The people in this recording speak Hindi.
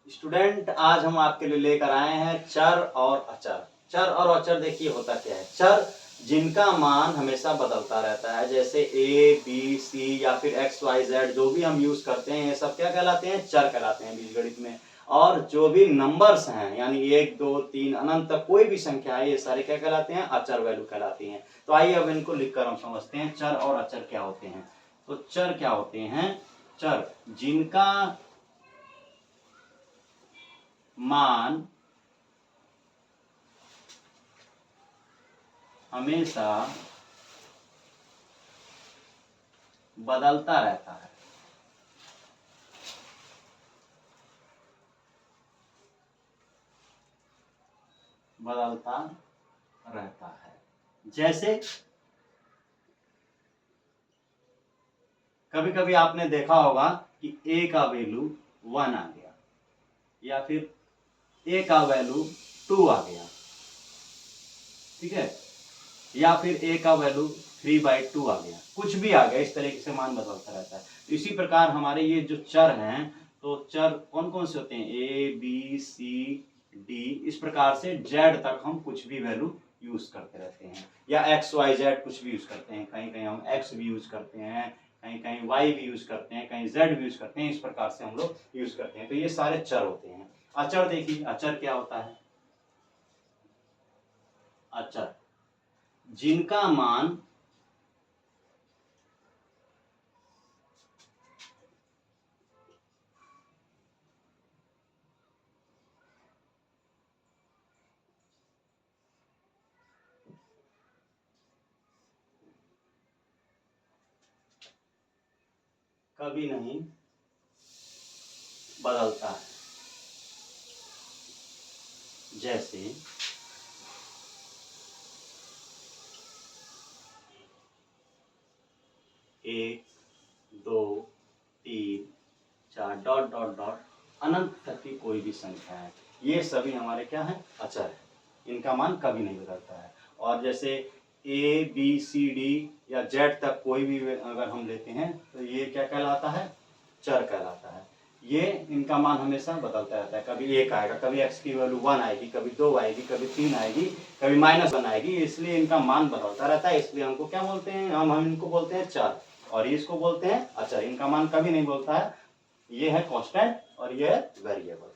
स्टूडेंट, आज हम आपके लिए लेकर आए हैं चर और अचर। चर और अचर देखिए होता क्या है। चर जिनका मान हमेशा बदलता रहता है, जैसे ए बी सी या फिर एक्स वाई जेड जो भी हम यूज करते हैं, ये सब क्या कहलाते हैं? चर कहलाते हैं बीजगणित में। और जो भी नंबर्स हैं यानी 1 2 3 अनंत तक कोई भी संख्या है, ये सारे क्या कहलाते हैं? अचर वैल्यू कहलाती हैं। तो आइए अब इनको लिखकर हम समझते हैं चर और अचर क्या होते हैं। तो चर क्या होते हैं? चर जिनका मान हमेशा बदलता रहता है। बदलता रहता है। जैसे कभी कभी आपने देखा होगा कि ए का वैल्यू 1 आ गया या फिर ए का वैल्यू 2 आ गया, ठीक है, या फिर ए का वैल्यू 3/2 आ गया, कुछ भी आ गया, इस तरीके से मान बदलता रहता है। तो इसी प्रकार हमारे ये जो चर हैं, तो चर कौन कौन से होते हैं? ए बी सी डी, इस प्रकार से जेड तक हम कुछ भी वैल्यू यूज करते रहते हैं, या एक्स वाई जेड कुछ भी यूज करते हैं। कहीं कहीं हम एक्स भी यूज करते हैं, कहीं कहीं वाई भी यूज करते हैं, कहीं जेड भी यूज करते हैं, इस प्रकार से हम लोग यूज करते हैं। तो ये सारे चर होते हैं। अचर देखिए, अचर क्या होता है? अचर जिनका मान कभी नहीं बदलता है। जैसे 1 2 3 4 डॉट डॉट डॉट अनंत तक की कोई भी संख्या है, ये सभी हमारे क्या है? अचर है। इनका मान कभी नहीं बदलता है। और जैसे ए बी सी डी या जेड तक कोई भी अगर हम लेते हैं तो ये क्या कहलाता है? चर कहलाता है। ये इनका मान हमेशा बदलता रहता है। कभी 1 आएगा, कभी x की वैल्यू 1 आएगी, कभी 2 आएगी, कभी 3 आएगी, कभी -1 आएगी, इसलिए इनका मान बदलता रहता है। इसलिए हमको क्या बोलते हैं? हम इनको बोलते हैं चर, और इसको बोलते हैं अचर। इनका मान कभी नहीं बोलता है। ये है कांस्टेंट और ये है वेरिएबल।